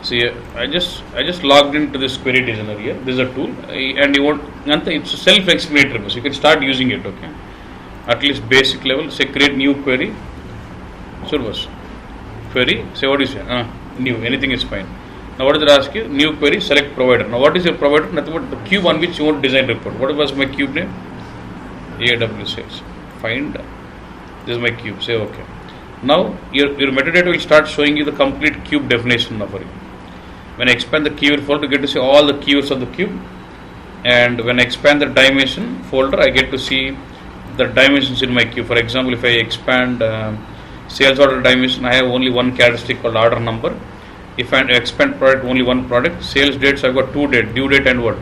See, I just logged into this query designer here. This is a tool, and you want it's self-explanatory. So you can start using it. Okay, at least basic level. Say create new query. Sure, boss. Query. Say what is it? New. Anything is fine. Now what does it ask you? New query. Select provider. Now what is your provider? Nothing but the cube on which you want to design report. What was my cube name? AWS Sales. Find. This is my cube. Say okay. Now your metadata will start showing you the complete cube definition of it. When I expand the keyword folder, you get to see all the keywords of the cube. And when I expand the dimension folder, I get to see the dimensions in my cube. For example, if I expand sales order dimension, I have only one characteristic called order number. If I expand product, only one product. Sales dates, I've got two dates, due date and what?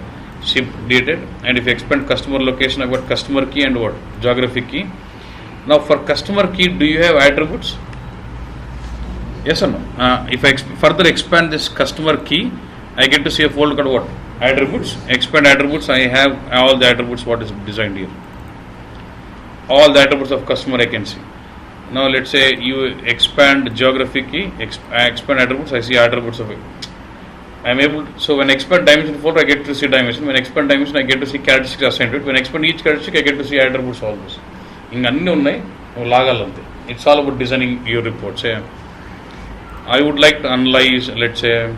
Ship date. And if I expand customer location, I've got customer key and what? Geography key. Now for customer key, do you have attributes? Yes or no? If I further expand this customer key, I get to see a folder called what? Attributes. Expand attributes, I have all the attributes what is designed here. All the attributes of customer I can see. Now let's say you expand geography key, expand attributes, I see attributes of it. I am able to, so when I expand dimension folder, I get to see dimension. When I expand dimension, I get to see characteristics assigned to it. When I expand each characteristic, I get to see attributes always. It's all about designing your reports. I would like to analyze, let's say,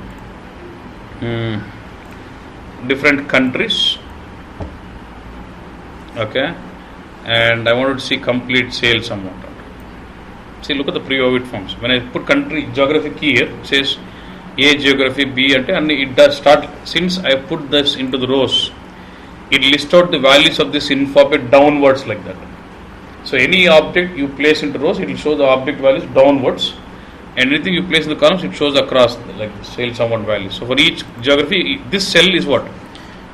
different countries. Okay, and I wanted to see complete sales amount. See, look at the pre-audit forms. When I put country geography key here, it says A geography, B, and it does start. Since I put this into the rows, it lists out the values of this info downwards like that. So any object you place into rows, it will show the object values downwards. Anything you place in the columns, it shows across like the sales amount values. So for each geography, this cell is what?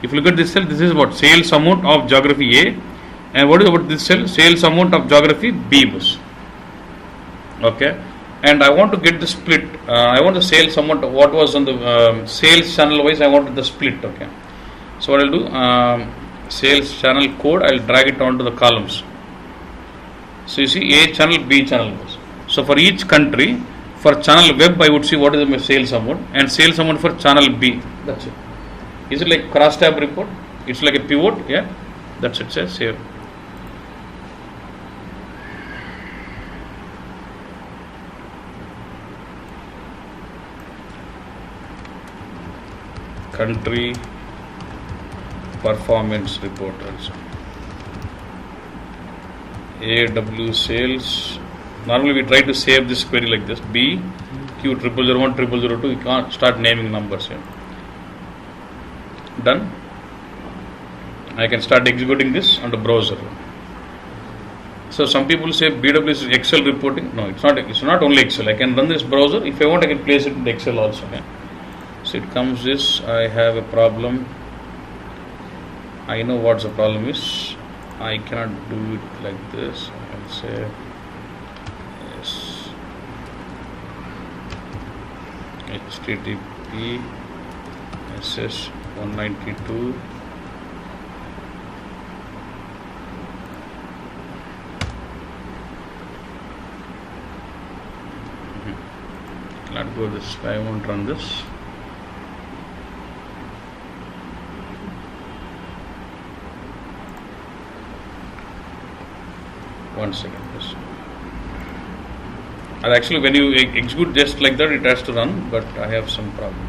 If you look at this cell, this is what? Sales amount of geography A. And what is about this cell? Sales amount of geography B. Okay. And I want to get the split. I want the sales amount of what was on the sales channel wise. I wanted the split. Okay. So what I'll do? Sales channel code. I'll drag it onto the columns. So you see A channel, B channel. So for each country, for channel web, I would see what is my sales amount and sales amount for channel B. That's it. Is it like cross tab report? It's like a pivot. Yeah. That's it. Says here. Country performance report also. AW sales. Normally we try to save this query like this. B Q 0001 0002. You can't start naming numbers here. Done. I can start executing this on the browser. So some people say BW is Excel reporting. No, it's not. It's not only Excel. I can run this browser. If I want, I can place it in the Excel also. Okay? So it comes this. I have a problem. I know what the problem is. I cannot do it like this. I can say yes. HTTP SS 192. Cannot go this. I won't run this. One second, please. And actually, when you execute just like that, it has to run, but I have some problem.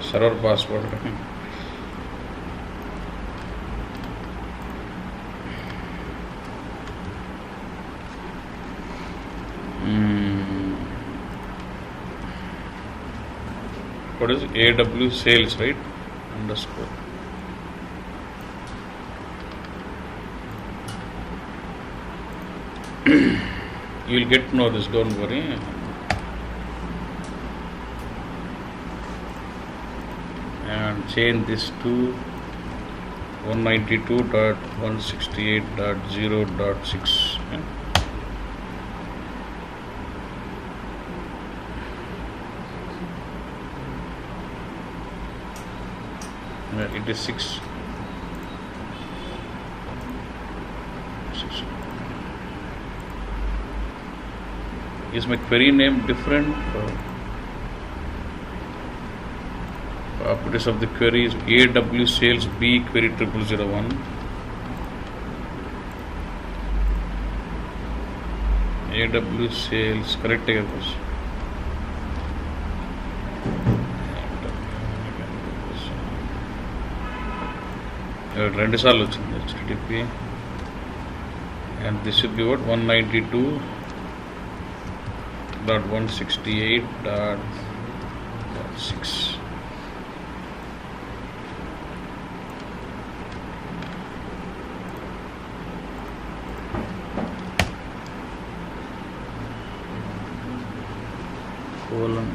Server password. What is AW sales, right? Underscore. You will get to know this, don't worry. And change this to 192.168.0.6. It is 6. Is my query name different? Properties of the query is AW sales B query 0001. AW sales correct here. రెండు సార్లు వచ్చింది HTTP, and this should be what 192.168.6. colon.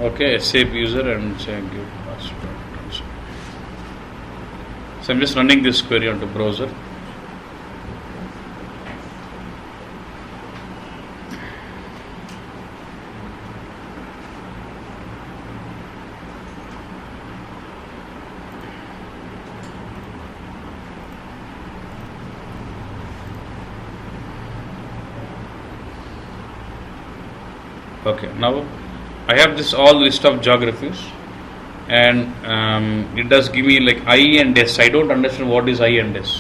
Okay, SAP user and say give password. So I'm just running this query onto browser. Okay, now I have this all list of geographies, and it does give me like I and S. I don't understand what is I and S.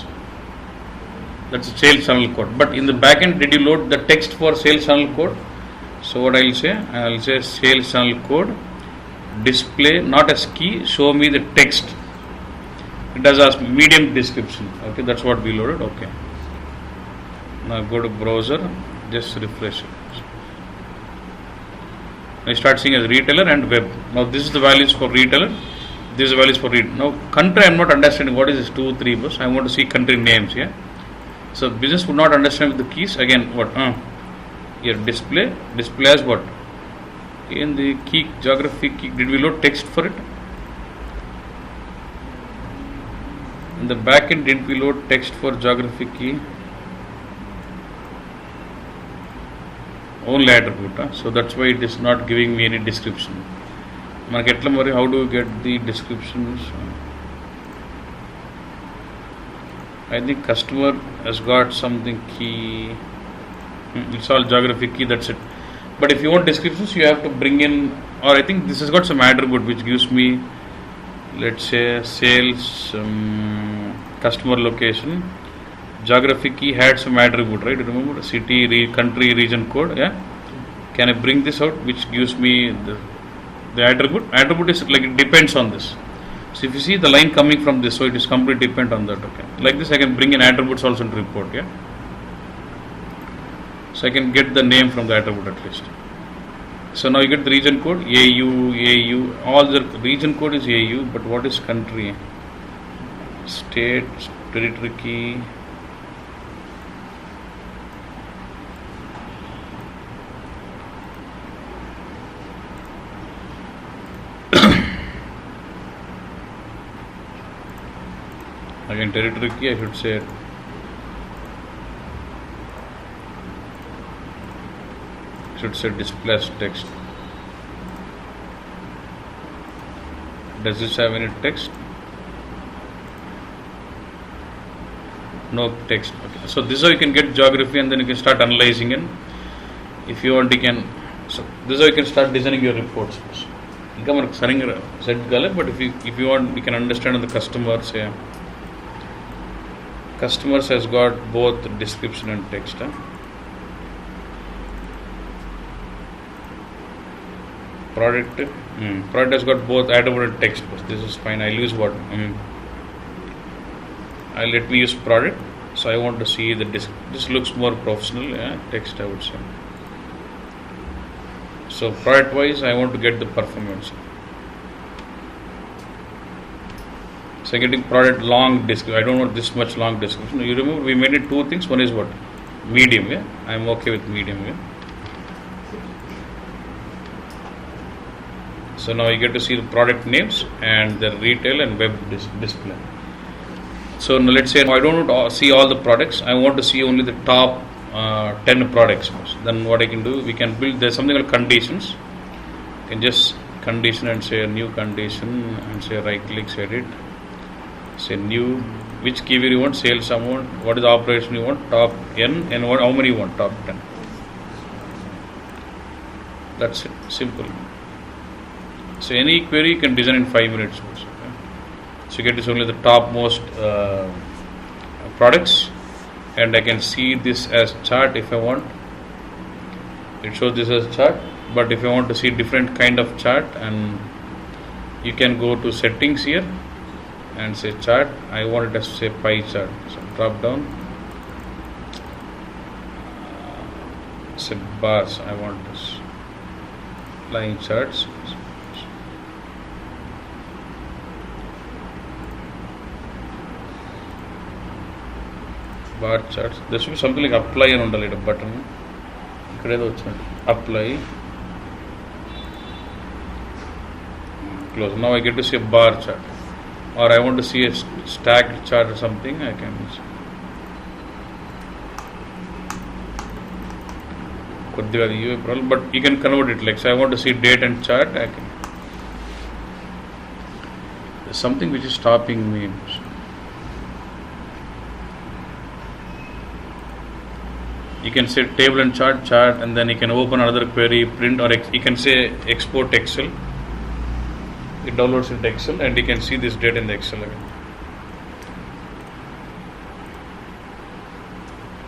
That's a sales channel code. But in the backend, did you load the text for sales channel code? So what I'll say sales channel code display not as key. Show me the text. It does ask medium description. Okay, that's what we loaded. Okay. Now go to browser. Just refresh it. I start seeing as retailer and web. Now this is the values for retailer. This is the values for retailer. Now country, I am not understanding what is this 2, 3 bus. I want to see country names here. So business would not understand with the keys. Again, what? Here display as what? In the key geography key, did we load text for it? In the backend, didn't we load text for geography key? Only attribute, so that's why it is not giving me any description. How do we get the descriptions? I think customer has got something key. It's all geography key, that's it. But if you want descriptions, you have to bring in, or I think this has got some attribute which gives me, let's say, sales, customer location. Geography key had some attribute, right? Remember city, country, region code. Yeah. Can I bring this out, which gives me the attribute? Attribute is like it depends on this. So if you see the line coming from this, so it is completely dependent on that. Okay. Like this, I can bring in attributes also into report. Yeah. So I can get the name from the attribute at least. So now you get the region code AU. All the region code is AU, but what is country? State, territory key. Again, territory key, I should say display text. Does this have any text? No text. Okay. So this is how you can get geography, and then you can start analyzing it. If you want, you can. So this is how you can start designing your reports. But if you want, you can understand the customers. Yeah. Customers has got both description and text. Product has got both attribute and text. This is fine. I'll use what? Let me use product. So I want to see the this looks more professional, yeah, text I would say. So product wise I want to get the performance. So getting product long description, I don't want this much long description. You remember we made it two things. One is what? Medium, yeah. I'm okay with medium, yeah. So now you get to see the product names and the retail and web display. So now let's say I don't want to see all the products. I want to see only the top 10 products. Then what I can do, we can build, there's something called conditions. You can just condition and say a new condition and say right click, edit. Say new, which keyword you want, sales amount, what is the operation you want, top n, and what, how many you want, top 10. That's it, simple. So any query you can design in 5 minutes also. So you get this only the top most products, and I can see this as chart if I want. It shows this as chart, but if I want to see different kind of chart, and you can go to settings here and say chart. I want it as say pie chart. So drop down, say bars. I want this line charts. Bar charts. There should be something like apply and on the little button. Apply. Close. Now I get to see a bar chart, or I want to see a stacked chart or something. I can. Could be a UI problem, but you can convert it. Like, so I want to see date and chart. I can. There's something which is stopping me. You can say table and chart, and then you can open another query, print, or you can say export Excel. It downloads into Excel, and you can see this data in the Excel again.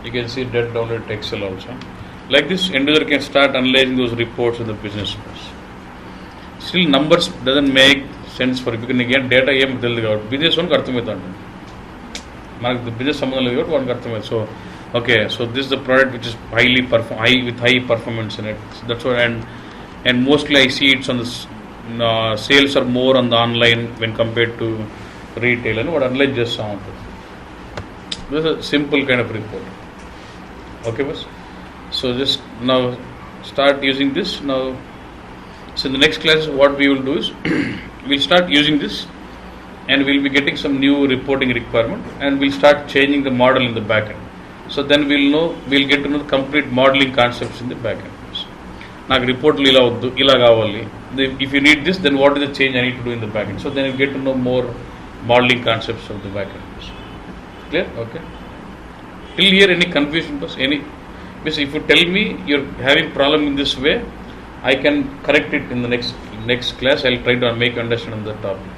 You can see data downloaded to Excel also. Like this, end user can start analyzing those reports of the business. Still, numbers doesn't make sense for you because again data business one the business so okay, so this is the product which is with high performance in it. So that's what, and mostly I see it's on the sales are more on the online when compared to retail. And what online just sound. This is a simple kind of report. Okay, boss. So just now start using this now. So in the next class, what we will do is we'll start using this, and we'll be getting some new reporting requirement, and we'll start changing the model in the backend. So then we'll get to know the complete modeling concepts in the backend. Like report if you need this, then what is the change I need to do in the backend? So then you get to know more modeling concepts of the backend. Clear? Okay. Till here, any confusion? Because if you tell me you're having problem in this way, I can correct it in the next class. I'll try to make you understand on the topic.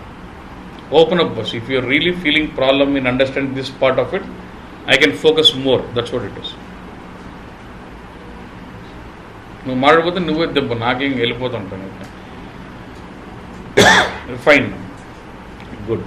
Open up, boss. If you're really feeling problem in understanding this part of it, I can focus more. That's what it is. నువ్వు మాట్లాడిపోతే నువ్వే దెబ్బ నాకేం వెళ్ళిపోతూ ఉంటాను. Fine. Good.